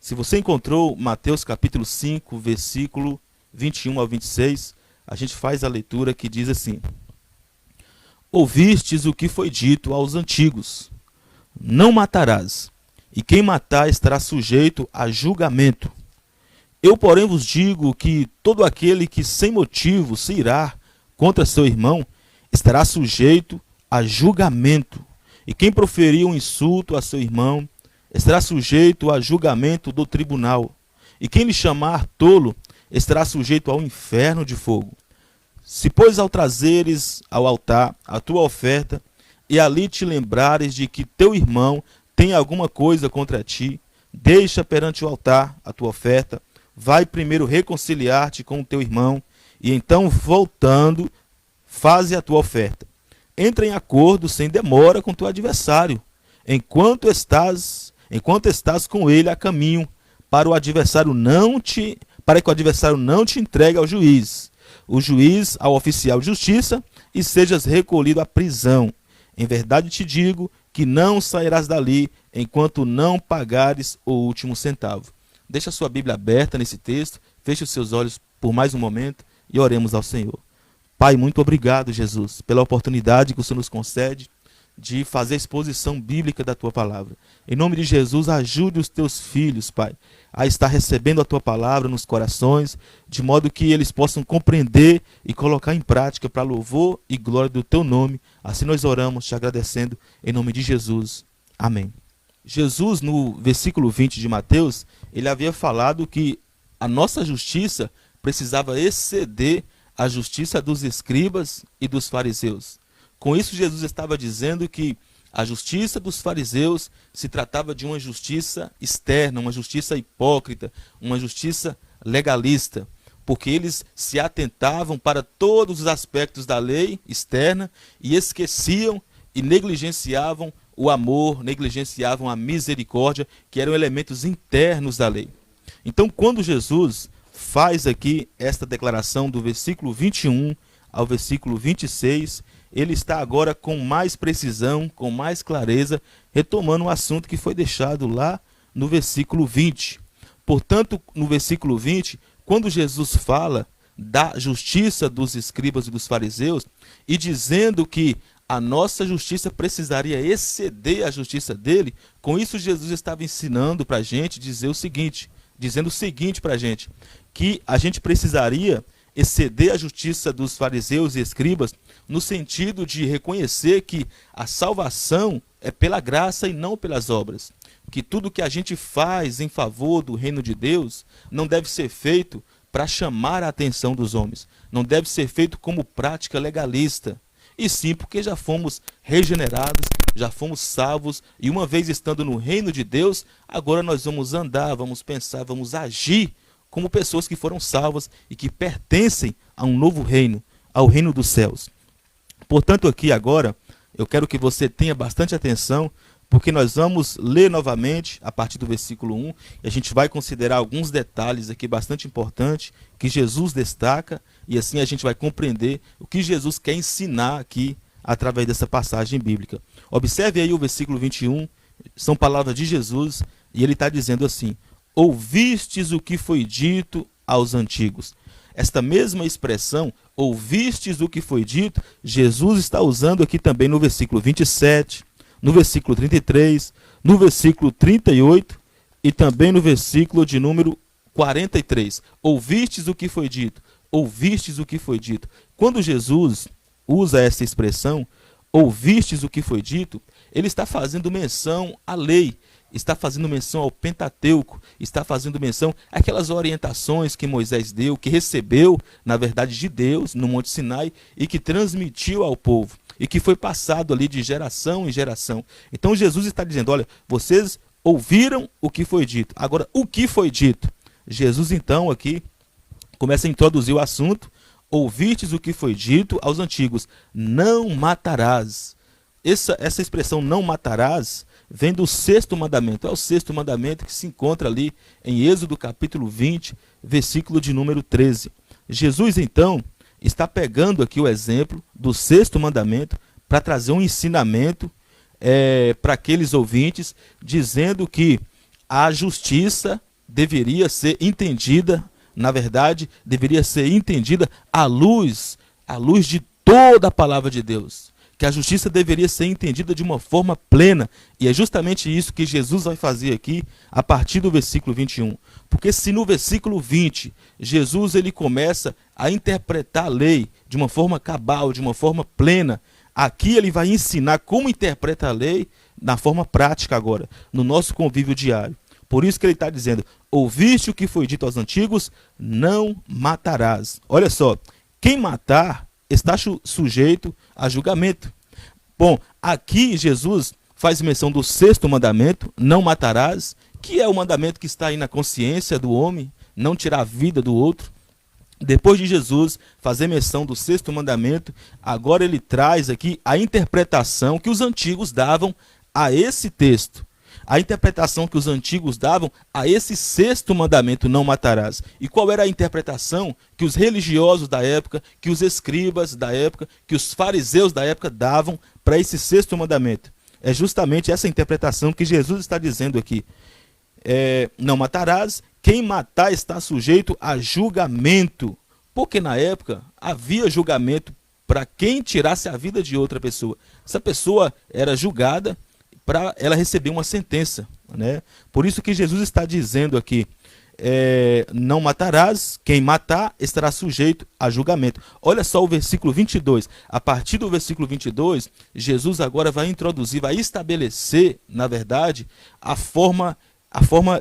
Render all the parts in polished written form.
Se você encontrou Mateus capítulo 5, versículo 21 ao 26, a gente faz a leitura que diz assim: Ouvistes o que foi dito aos antigos: não matarás, e quem matar estará sujeito a julgamento. Eu, porém, vos digo que todo aquele que sem motivo se irá contra seu irmão estará sujeito a julgamento. E quem proferir um insulto a seu irmão estará sujeito a julgamento do tribunal. E quem lhe chamar tolo estará sujeito ao inferno de fogo. Se, pois, ao trazeres ao altar a tua oferta, e ali te lembrares de que teu irmão tem alguma coisa contra ti, deixa perante o altar a tua oferta, vai primeiro reconciliar-te com o teu irmão, e então, voltando, faze a tua oferta. Entra em acordo sem demora com teu adversário, enquanto estás com ele a caminho, para que o adversário não te entregue ao juiz, o juiz ao oficial de justiça, e sejas recolhido à prisão. Em verdade te digo que não sairás dali enquanto não pagares o último centavo. Deixa a sua Bíblia aberta nesse texto, feche os seus olhos por mais um momento e oremos ao Senhor. Pai, muito obrigado, Jesus, pela oportunidade que o Senhor nos concede de fazer a exposição bíblica da Tua Palavra. Em nome de Jesus, ajude os Teus filhos, Pai, a estar recebendo a Tua Palavra nos corações, de modo que eles possam compreender e colocar em prática para louvor e glória do Teu nome. Assim nós oramos, te agradecendo, em nome de Jesus. Amém. Jesus, no versículo 20 de Mateus, ele havia falado que a nossa justiça precisava exceder a justiça dos escribas e dos fariseus. Com isso, Jesus estava dizendo que a justiça dos fariseus se tratava de uma justiça externa, uma justiça hipócrita, uma justiça legalista, porque eles se atentavam para todos os aspectos da lei externa e esqueciam e negligenciavam o amor, negligenciavam a misericórdia, que eram elementos internos da lei. Então, quando Jesus faz aqui esta declaração do versículo 21 ao versículo 26, ele está agora com mais precisão, com mais clareza, retomando um assunto que foi deixado lá no versículo 20. Portanto, no versículo 20, quando Jesus fala da justiça dos escribas e dos fariseus, e dizendo que a nossa justiça precisaria exceder a justiça dele, com isso Jesus estava ensinando para a gente dizendo o seguinte para a gente, que a gente precisaria exceder a justiça dos fariseus e escribas, no sentido de reconhecer que a salvação é pela graça e não pelas obras. Que tudo que a gente faz em favor do reino de Deus não deve ser feito para chamar a atenção dos homens, não deve ser feito como prática legalista, e sim porque já fomos regenerados, já fomos salvos, e uma vez estando no reino de Deus, agora nós vamos andar, vamos pensar, vamos agir como pessoas que foram salvas e que pertencem a um novo reino, ao reino dos céus. Portanto, aqui agora, eu quero que você tenha bastante atenção, porque nós vamos ler novamente a partir do versículo 1, e a gente vai considerar alguns detalhes aqui bastante importantes que Jesus destaca, e assim a gente vai compreender o que Jesus quer ensinar aqui através dessa passagem bíblica. Observe aí o versículo 21, são palavras de Jesus, e ele está dizendo assim: ouvistes o que foi dito aos antigos. Esta mesma expressão, ouvistes o que foi dito, Jesus está usando aqui também no versículo 27, no versículo 33, no versículo 38 e também no versículo de número 43. Ouvistes o que foi dito, ouvistes o que foi dito. Quando Jesus usa essa expressão, ouvistes o que foi dito, ele está fazendo menção à lei, está fazendo menção ao Pentateuco, está fazendo menção àquelas orientações que Moisés deu, que recebeu, na verdade, de Deus, no Monte Sinai, e que transmitiu ao povo, e que foi passado ali de geração em geração. Então Jesus está dizendo, olha, vocês ouviram o que foi dito. Agora, o que foi dito? Jesus, então, aqui, começa a introduzir o assunto. Ouvistes o que foi dito aos antigos, não matarás. Essa expressão não matarás vem do sexto mandamento. É o sexto mandamento que se encontra ali em Êxodo capítulo 20, versículo de número 13. Jesus, então, está pegando aqui o exemplo do sexto mandamento para trazer um ensinamento para aqueles ouvintes, dizendo que a justiça deveria ser entendida, na verdade, deveria ser entendida à luz de toda a palavra de Deus. Que a justiça deveria ser entendida de uma forma plena. E é justamente isso que Jesus vai fazer aqui a partir do versículo 21. Porque se no versículo 20, Jesus ele começa a interpretar a lei de uma forma cabal, de uma forma plena, aqui ele vai ensinar como interpreta a lei na forma prática agora, no nosso convívio diário. Por isso que ele está dizendo, ouviste o que foi dito aos antigos, não matarás. Olha só, quem matar está sujeito a julgamento. Bom, aqui Jesus faz menção do sexto mandamento, não matarás, que é o mandamento que está aí na consciência do homem, não tirar a vida do outro. Depois de Jesus fazer menção do sexto mandamento, agora ele traz aqui a interpretação que os antigos davam a esse texto. A interpretação que os antigos davam a esse sexto mandamento, não matarás. E qual era a interpretação que os religiosos da época, que os escribas da época, que os fariseus da época davam para esse sexto mandamento? É justamente essa interpretação que Jesus está dizendo aqui. Não matarás, quem matar está sujeito a julgamento. Porque na época havia julgamento para quem tirasse a vida de outra pessoa. Essa pessoa era julgada para ela receber uma sentença, né? Por isso que Jesus está dizendo aqui, não matarás, quem matar estará sujeito a julgamento. Olha só o versículo 22, a partir do versículo 22, Jesus agora vai introduzir, vai estabelecer, na verdade, a forma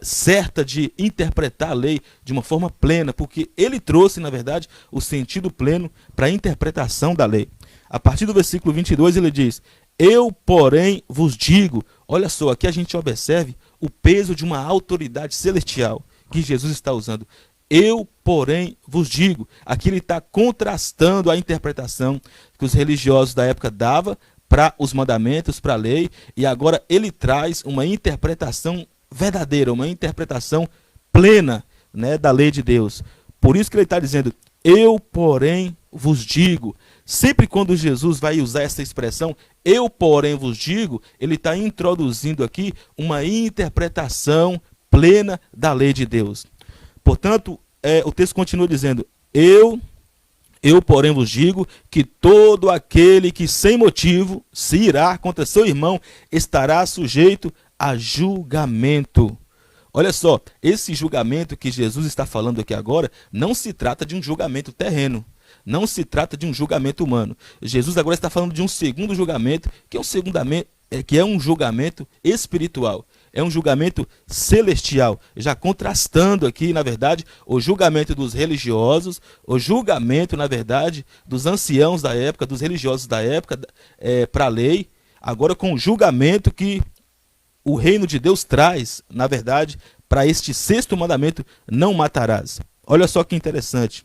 certa de interpretar a lei de uma forma plena, porque ele trouxe, na verdade, o sentido pleno para a interpretação da lei. A partir do versículo 22 ele diz, eu, porém, vos digo, olha só, aqui a gente observe o peso de uma autoridade celestial que Jesus está usando. Eu, porém, vos digo. Aqui ele está contrastando a interpretação que os religiosos da época davam para os mandamentos, para a lei, e agora ele traz uma interpretação verdadeira, uma interpretação plena, né, da lei de Deus. Por isso que ele está dizendo, eu, porém, vos digo. Sempre quando Jesus vai usar essa expressão, eu, porém, vos digo, ele está introduzindo aqui uma interpretação plena da lei de Deus. Portanto, o texto continua dizendo, eu, porém, vos digo que todo aquele que sem motivo se irá contra seu irmão estará sujeito a julgamento. Olha só, esse julgamento que Jesus está falando aqui agora não se trata de um julgamento terreno, não se trata de um julgamento humano. Jesus agora está falando de um segundo julgamento, que é um julgamento espiritual, é um julgamento celestial, já contrastando aqui, na verdade, o julgamento dos religiosos, o julgamento, na verdade, dos anciãos da época, dos religiosos da época, para a lei, agora com o julgamento que o reino de Deus traz, na verdade, para este sexto mandamento, não matarás. Olha só que interessante.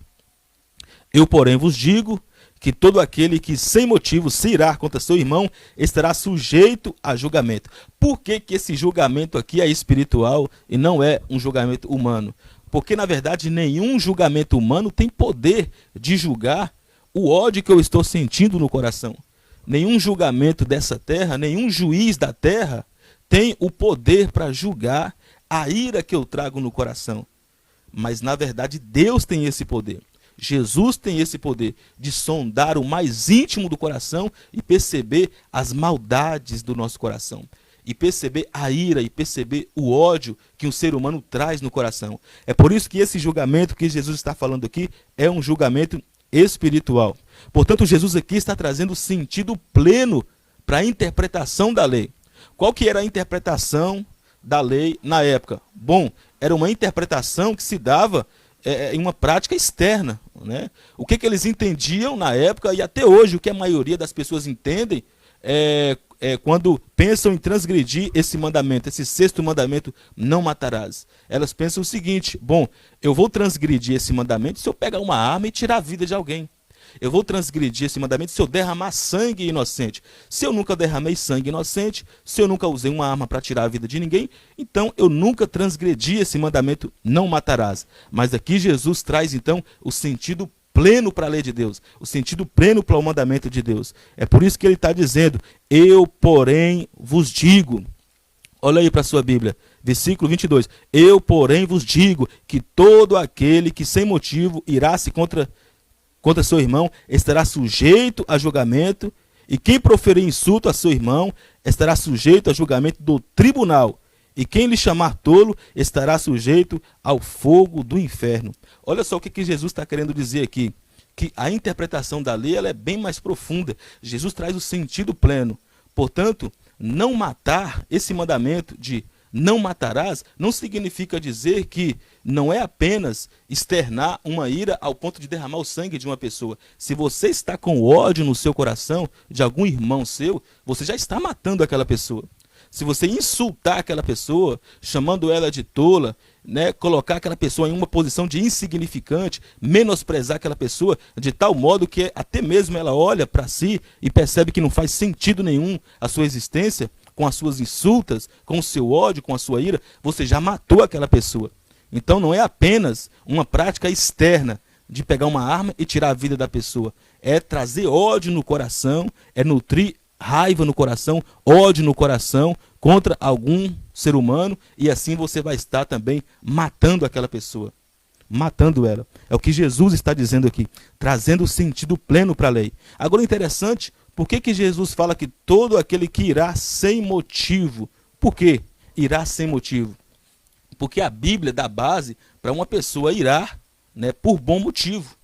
Eu, porém, vos digo que todo aquele que sem motivo se irá contra seu irmão estará sujeito a julgamento. Por que que esse julgamento aqui é espiritual e não é um julgamento humano? Porque, na verdade, nenhum julgamento humano tem poder de julgar o ódio que eu estou sentindo no coração. Nenhum julgamento dessa terra, nenhum juiz da terra tem o poder para julgar a ira que eu trago no coração. Mas, na verdade, Deus tem esse poder. Jesus tem esse poder de sondar o mais íntimo do coração e perceber as maldades do nosso coração. E perceber a ira e perceber o ódio que um ser humano traz no coração. É por isso que esse julgamento que Jesus está falando aqui é um julgamento espiritual. Portanto, Jesus aqui está trazendo sentido pleno para a interpretação da lei. Qual que era a interpretação da lei na época? Bom, era uma interpretação que se dava em uma prática externa, né? O que eles entendiam na época e até hoje o que a maioria das pessoas entendem quando pensam em transgredir esse mandamento, esse sexto mandamento, não matarás. Elas pensam o seguinte, bom, eu vou transgredir esse mandamento se eu pegar uma arma e tirar a vida de alguém. Eu vou transgredir esse mandamento se eu derramar sangue inocente. Se eu nunca derramei sangue inocente, se eu nunca usei uma arma para tirar a vida de ninguém, então eu nunca transgredi esse mandamento, não matarás. Mas aqui Jesus traz então o sentido pleno para a lei de Deus, o sentido pleno para o mandamento de Deus. É por isso que ele está dizendo, eu, porém, vos digo. Olha aí para a sua Bíblia, Versículo 22. Eu, porém, vos digo que todo aquele que sem motivo irá-se contra seu irmão estará sujeito a julgamento, e quem proferir insulto a seu irmão estará sujeito a julgamento do tribunal, e quem lhe chamar tolo estará sujeito ao fogo do inferno. Olha só o que Jesus está querendo dizer aqui, que a interpretação da lei ela é bem mais profunda. Jesus traz o sentido pleno. Portanto, não matar, esse mandamento de não matarás, não significa dizer que não é apenas externar uma ira ao ponto de derramar o sangue de uma pessoa. Se você está com ódio no seu coração de algum irmão seu, você já está matando aquela pessoa. Se você insultar aquela pessoa, chamando ela de tola, né, colocar aquela pessoa em uma posição de insignificante, menosprezar aquela pessoa de tal modo que até mesmo ela olha para si e percebe que não faz sentido nenhum a sua existência, com as suas insultas, com o seu ódio, com a sua ira, você já matou aquela pessoa. Então não é apenas uma prática externa de pegar uma arma e tirar a vida da pessoa. É trazer ódio no coração, é nutrir raiva no coração, ódio no coração contra algum ser humano, e assim você vai estar também matando aquela pessoa. Matando ela. É o que Jesus está dizendo aqui, trazendo o sentido pleno para a lei. Agora interessante, por que Jesus fala que todo aquele que irá sem motivo? Por quê? Irá sem motivo. Porque a Bíblia dá base para uma pessoa irar, né, por bom motivo.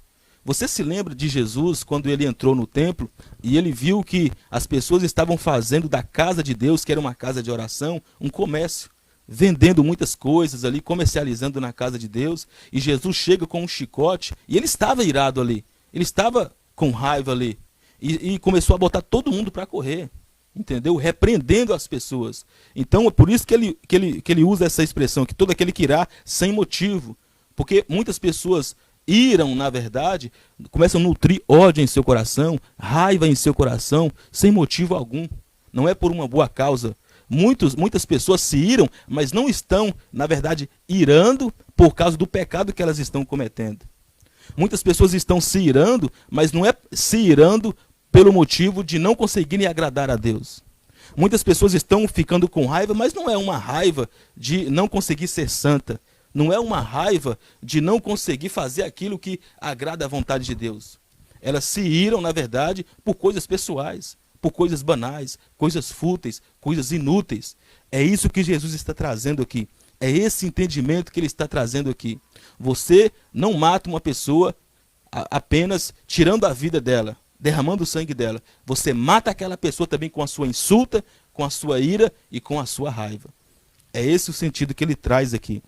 Você se lembra de Jesus quando ele entrou no templo e ele viu que as pessoas estavam fazendo da casa de Deus, que era uma casa de oração, um comércio, vendendo muitas coisas ali, comercializando na casa de Deus, e Jesus chega com um chicote e ele estava irado ali, ele estava com raiva ali, e começou a botar todo mundo para correr, entendeu? Repreendendo as pessoas. Então é por isso que ele usa essa expressão, que todo aquele que irá sem motivo, porque muitas pessoas iram, na verdade, começam a nutrir ódio em seu coração, raiva em seu coração, sem motivo algum. Não é por uma boa causa. Muitas pessoas se iram, mas não estão, na verdade, irando por causa do pecado que elas estão cometendo. Muitas pessoas estão se irando, mas não é se irando pelo motivo de não conseguirem agradar a Deus. Muitas pessoas estão ficando com raiva, mas não é uma raiva de não conseguir ser santa. Não é uma raiva de não conseguir fazer aquilo que agrada à vontade de Deus. Elas se iram, na verdade, por coisas pessoais, por coisas banais, coisas fúteis, coisas inúteis. É isso que Jesus está trazendo aqui. É esse entendimento que ele está trazendo aqui. Você não mata uma pessoa apenas tirando a vida dela, derramando o sangue dela. Você mata aquela pessoa também com a sua insulta, com a sua ira e com a sua raiva. É esse o sentido que ele traz aqui.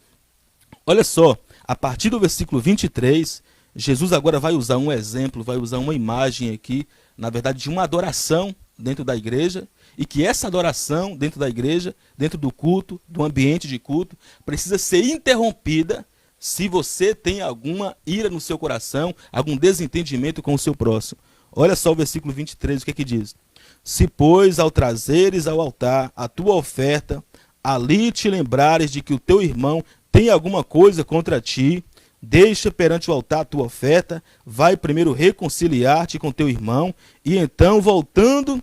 Olha só, a partir do versículo 23, Jesus agora vai usar um exemplo, vai usar uma imagem aqui, na verdade, de uma adoração dentro da igreja, e que essa adoração dentro da igreja, dentro do culto, do ambiente de culto, precisa ser interrompida se você tem alguma ira no seu coração, algum desentendimento com o seu próximo. Olha só o versículo 23, o que é que diz? Se, pois, ao trazeres ao altar a tua oferta, ali te lembrares de que o teu irmão tem alguma coisa contra ti, deixa perante o altar a tua oferta, vai primeiro reconciliar-te com teu irmão, e então, voltando,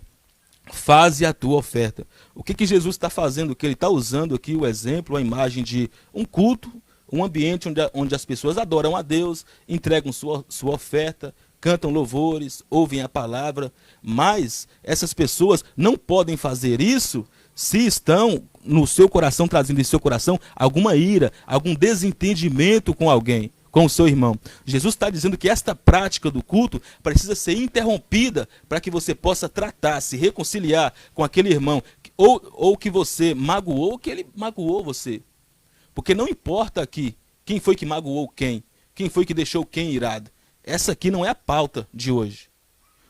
faze a tua oferta. O que Jesus está fazendo? Que ele está usando aqui o exemplo, a imagem de um culto, um ambiente onde as pessoas adoram a Deus, entregam sua oferta, cantam louvores, ouvem a palavra, mas essas pessoas não podem fazer isso se estão no seu coração, trazendo em seu coração alguma ira, algum desentendimento com alguém, com o seu irmão. Jesus está dizendo que esta prática do culto precisa ser interrompida para que você possa tratar, se reconciliar com aquele irmão, ou que você magoou, ou que ele magoou você. Porque não importa aqui quem foi que magoou quem foi que deixou quem irado. Essa aqui não é a pauta de hoje.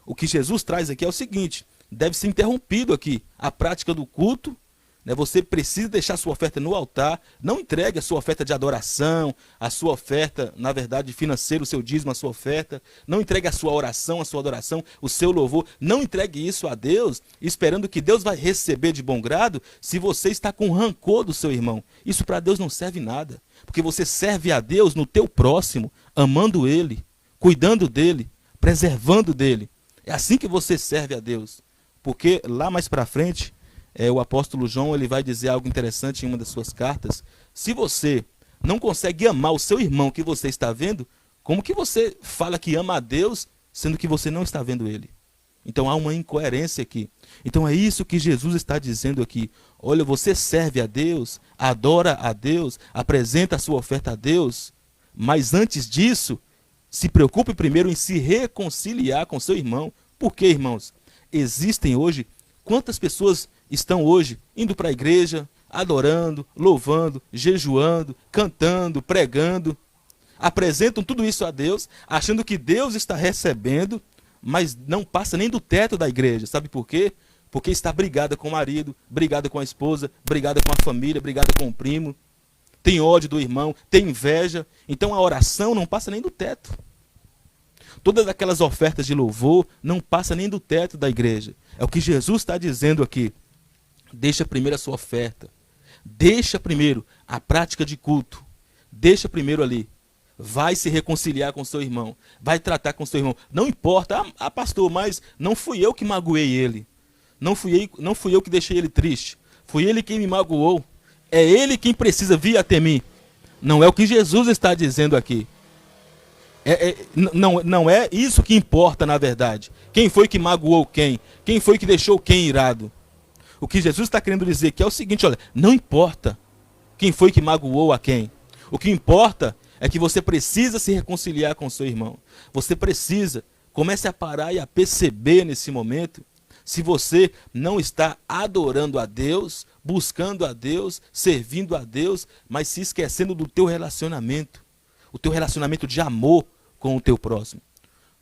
O que Jesus traz aqui é o seguinte: deve ser interrompido aqui a prática do culto, né? Você precisa deixar sua oferta no altar, não entregue a sua oferta de adoração, a sua oferta, na verdade, financeira, o seu dízimo, a sua oferta, não entregue a sua oração, a sua adoração, o seu louvor, não entregue isso a Deus, esperando que Deus vai receber de bom grado, se você está com rancor do seu irmão. Isso para Deus não serve nada, porque você serve a Deus no teu próximo, amando Ele, cuidando dele, preservando dele. É assim que você serve a Deus. Porque lá mais para frente, o apóstolo João ele vai dizer algo interessante em uma das suas cartas. Se você não consegue amar o seu irmão que você está vendo, como que você fala que ama a Deus, sendo que você não está vendo ele? Então há uma incoerência aqui. Então é isso que Jesus está dizendo aqui. Olha, você serve a Deus, adora a Deus, apresenta a sua oferta a Deus, mas antes disso, se preocupe primeiro em se reconciliar com seu irmão. Por quê, irmãos? Existem hoje, quantas pessoas estão hoje indo para a igreja, adorando, louvando, jejuando, cantando, pregando, apresentam tudo isso a Deus, achando que Deus está recebendo, mas não passa nem do teto da igreja. Sabe por quê? Porque está brigada com o marido, brigada com a esposa, brigada com a família, brigada com o primo, tem ódio do irmão, tem inveja. Então a oração não passa nem do teto. Todas aquelas ofertas de louvor não passam nem do teto da igreja. É o que Jesus está dizendo aqui. Deixa primeiro a sua oferta. Deixa primeiro a prática de culto. Deixa primeiro ali. Vai se reconciliar com seu irmão. Vai tratar com seu irmão. Não importa, pastor, mas não fui eu que magoei ele. Não fui eu que deixei ele triste. Foi ele quem me magoou. É ele quem precisa vir até mim. Não é o que Jesus está dizendo aqui. Não é isso que importa, na verdade. Quem foi que magoou quem? Quem foi que deixou quem irado? O que Jesus está querendo dizer que é o seguinte, olha, não importa quem foi que magoou a quem. O que importa é que você precisa se reconciliar com seu irmão. Você precisa, comece a parar e a perceber nesse momento, se você não está adorando a Deus, buscando a Deus, servindo a Deus, mas se esquecendo do teu relacionamento, o teu relacionamento de amor com o teu próximo.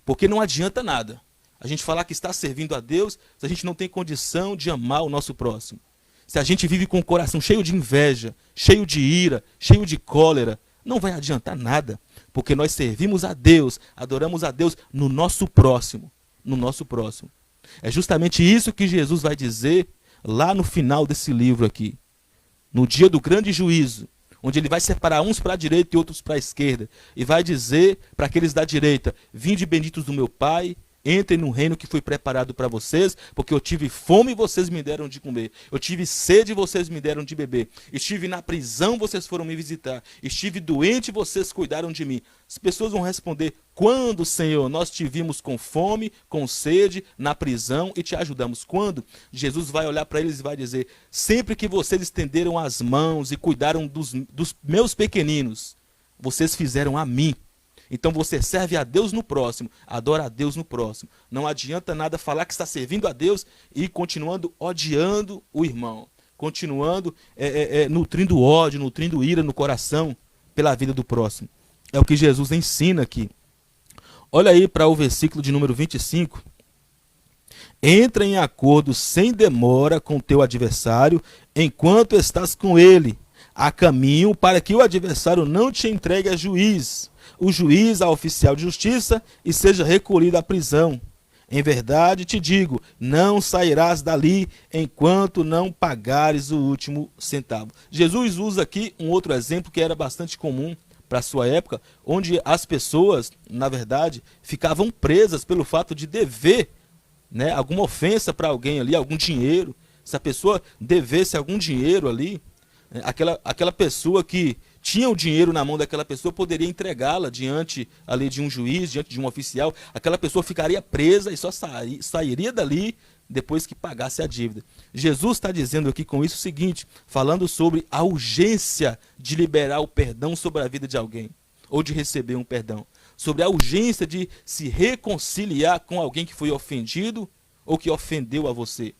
Porque não adianta nada a gente falar que está servindo a Deus se a gente não tem condição de amar o nosso próximo. Se a gente vive com o coração cheio de inveja, cheio de ira, cheio de cólera, não vai adiantar nada, porque nós servimos a Deus, adoramos a Deus no nosso próximo, no nosso próximo. É justamente isso que Jesus vai dizer lá no final desse livro aqui. No dia do grande juízo, onde ele vai separar uns para a direita e outros para a esquerda, e vai dizer para aqueles da direita, vinde benditos do meu Pai, entrem no reino que foi preparado para vocês, porque eu tive fome e vocês me deram de comer. Eu tive sede e vocês me deram de beber. Estive na prisão, vocês foram me visitar. Estive doente e vocês cuidaram de mim. As pessoas vão responder, quando, Senhor, nós te vimos com fome, com sede, na prisão e te ajudamos? Quando? Jesus vai olhar para eles e vai dizer, sempre que vocês estenderam as mãos e cuidaram dos meus pequeninos, vocês fizeram a mim. Então você serve a Deus no próximo, adora a Deus no próximo. Não adianta nada falar que está servindo a Deus e continuando odiando o irmão. Continuando nutrindo ódio, nutrindo ira no coração pela vida do próximo. É o que Jesus ensina aqui. Olha aí para o versículo de número 25. Entra em acordo sem demora com teu adversário, enquanto estás com ele, a caminho para que o adversário não te entregue a juiz, o juiz a oficial de justiça, e seja recolhido à prisão. Em verdade te digo, não sairás dali enquanto não pagares o último centavo. Jesus usa aqui um outro exemplo que era bastante comum para a sua época, onde as pessoas, na verdade, ficavam presas pelo fato de dever, né, alguma ofensa para alguém ali, algum dinheiro. Se a pessoa devesse algum dinheiro ali, aquela pessoa que tinha o dinheiro na mão daquela pessoa poderia entregá-la diante ali de um juiz, diante de um oficial. Aquela pessoa ficaria presa e só sairia dali depois que pagasse a dívida. Jesus está dizendo aqui com isso o seguinte, falando sobre a urgência de liberar o perdão sobre a vida de alguém, ou de receber um perdão, sobre a urgência de se reconciliar com alguém que foi ofendido ou que ofendeu a você.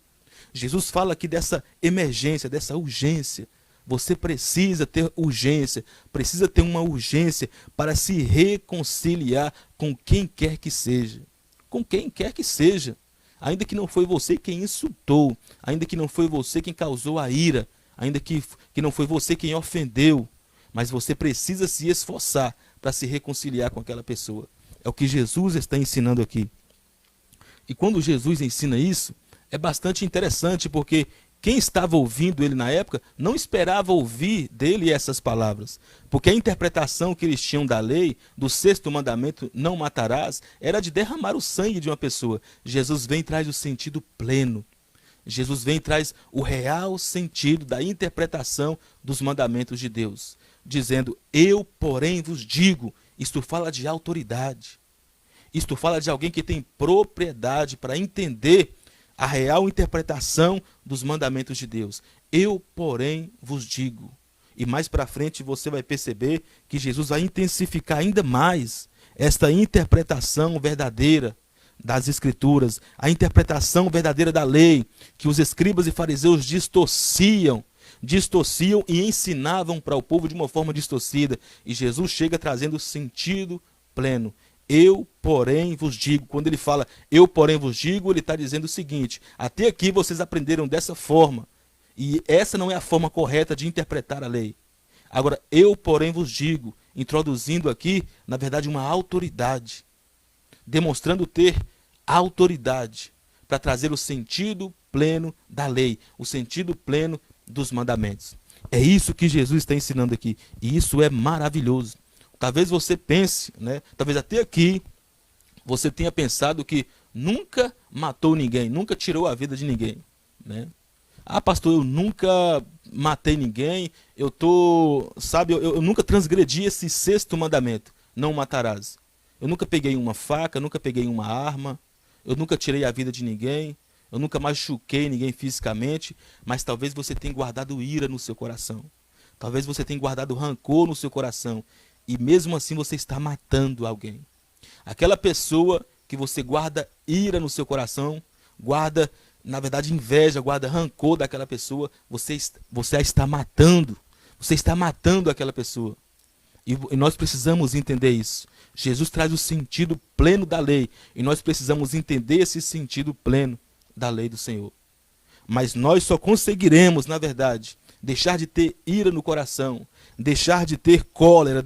Jesus fala aqui dessa emergência, dessa urgência. Você precisa ter urgência, precisa ter uma urgência para se reconciliar com quem quer que seja. Com quem quer que seja. Ainda que não foi você quem insultou, ainda que não foi você quem causou a ira, ainda que não foi você quem ofendeu, mas você precisa se esforçar para se reconciliar com aquela pessoa. É o que Jesus está ensinando aqui. E quando Jesus ensina isso, é bastante interessante, porque quem estava ouvindo ele na época não esperava ouvir dele essas palavras, porque a interpretação que eles tinham da lei, do sexto mandamento, não matarás, era de derramar o sangue de uma pessoa. Jesus vem e traz o sentido pleno. Jesus vem e traz o real sentido da interpretação dos mandamentos de Deus, dizendo: eu, porém, vos digo. Isto fala de autoridade. Isto fala de alguém que tem propriedade para entender a real interpretação dos mandamentos de Deus. Eu, porém, vos digo. E mais para frente você vai perceber que Jesus vai intensificar ainda mais esta interpretação verdadeira das Escrituras, a interpretação verdadeira da lei, que os escribas e fariseus distorciam e ensinavam para o povo de uma forma distorcida. E Jesus chega trazendo sentido pleno. Eu, porém, vos digo. Quando ele fala eu, porém, vos digo, ele está dizendo o seguinte: até aqui vocês aprenderam dessa forma, e essa não é a forma correta de interpretar a lei. Agora, eu, porém, vos digo, introduzindo aqui, na verdade, uma autoridade, demonstrando ter autoridade para trazer o sentido pleno da lei, o sentido pleno dos mandamentos. É isso que Jesus está ensinando aqui, e isso é maravilhoso. Talvez você pense, talvez até aqui você tenha pensado que nunca matou ninguém, nunca tirou a vida de ninguém, Ah, pastor, eu nunca matei ninguém, eu nunca transgredi esse sexto mandamento, não matarás. Eu nunca peguei uma faca, nunca peguei uma arma, eu nunca tirei a vida de ninguém, eu nunca machuquei ninguém fisicamente, mas talvez você tenha guardado ira no seu coração. Talvez você tenha guardado rancor no seu coração. E mesmo assim você está matando alguém. Aquela pessoa que você guarda ira no seu coração, guarda, na verdade, inveja, guarda rancor daquela pessoa, você a está matando. Você está matando aquela pessoa. E nós precisamos entender isso. Jesus traz o sentido pleno da lei. E nós precisamos entender esse sentido pleno da lei do Senhor. Mas nós só conseguiremos, na verdade, deixar de ter ira no coração, deixar de ter cólera,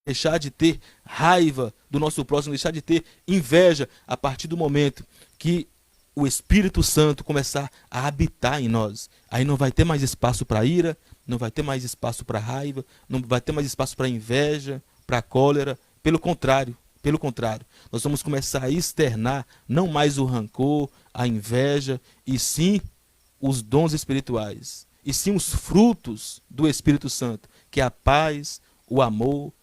deixar de ter raiva do nosso próximo, deixar de ter inveja a partir do momento que o Espírito Santo começar a habitar em nós. Aí não vai ter mais espaço para ira, não vai ter mais espaço para raiva, não vai ter mais espaço para inveja, para cólera. Pelo contrário, nós vamos começar a externar não mais o rancor, a inveja, e sim os dons espirituais, e sim os frutos do Espírito Santo, que é a paz, o amor,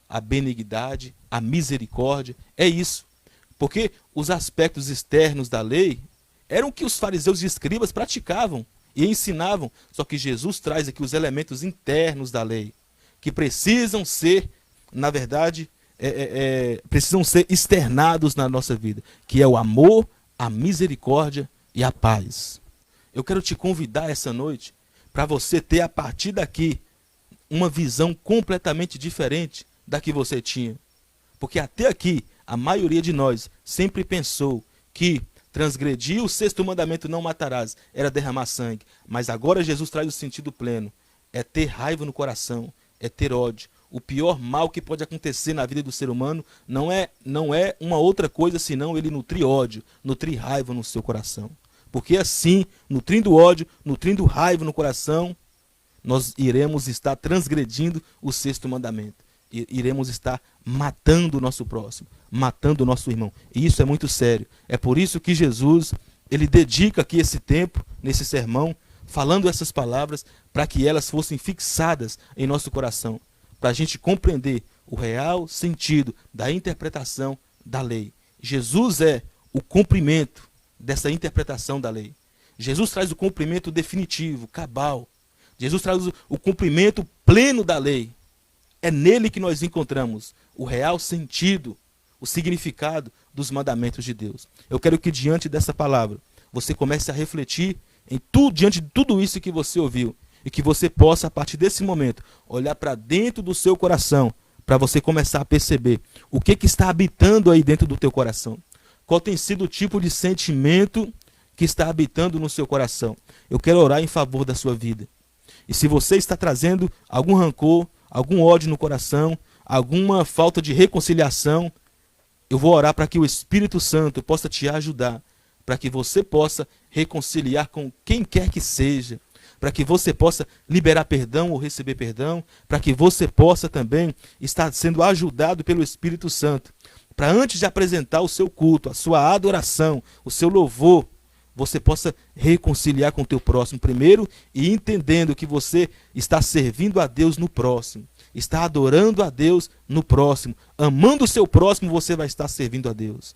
a benignidade, a misericórdia. É isso. Porque os aspectos externos da lei eram o que os fariseus e escribas praticavam e ensinavam. Só que Jesus traz aqui os elementos internos da lei, que precisam ser, na verdade, precisam ser externados na nossa vida, que é o amor, a misericórdia e a paz. Eu quero te convidar essa noite para você ter a partir daqui uma visão completamente diferente da que você tinha. Porque até aqui, a maioria de nós sempre pensou que transgredir o sexto mandamento, não matarás, era derramar sangue. Mas agora Jesus traz o sentido pleno. É ter raiva no coração, é ter ódio. O pior mal que pode acontecer na vida do ser humano não é uma outra coisa senão ele nutrir ódio, nutrir raiva no seu coração. Porque assim, nutrindo ódio, nutrindo raiva no coração, nós iremos estar transgredindo o sexto mandamento. Iremos estar matando o nosso próximo, matando o nosso irmão. E isso é muito sério. É por isso que Jesus, ele dedica aqui esse tempo, nesse sermão, falando essas palavras, para que elas fossem fixadas em nosso coração, para a gente compreender o real sentido da interpretação da lei. Jesus é o cumprimento dessa interpretação da lei. Jesus traz o cumprimento definitivo, cabal. Jesus traz o cumprimento pleno da lei. É nele que nós encontramos o real sentido, o significado dos mandamentos de Deus. Eu quero que diante dessa palavra, você comece a refletir diante de tudo isso que você ouviu, e que você possa, a partir desse momento, olhar para dentro do seu coração, para você começar a perceber o que está habitando aí dentro do teu coração. Qual tem sido o tipo de sentimento que está habitando no seu coração. Eu quero orar em favor da sua vida. E se você está trazendo algum rancor, algum ódio no coração, alguma falta de reconciliação, eu vou orar para que o Espírito Santo possa te ajudar, para que você possa reconciliar com quem quer que seja, para que você possa liberar perdão ou receber perdão, para que você possa também estar sendo ajudado pelo Espírito Santo, para antes de apresentar o seu culto, a sua adoração, o seu louvor, você possa reconciliar com o teu próximo primeiro e entendendo que você está servindo a Deus no próximo, está adorando a Deus no próximo, amando o seu próximo, você vai estar servindo a Deus.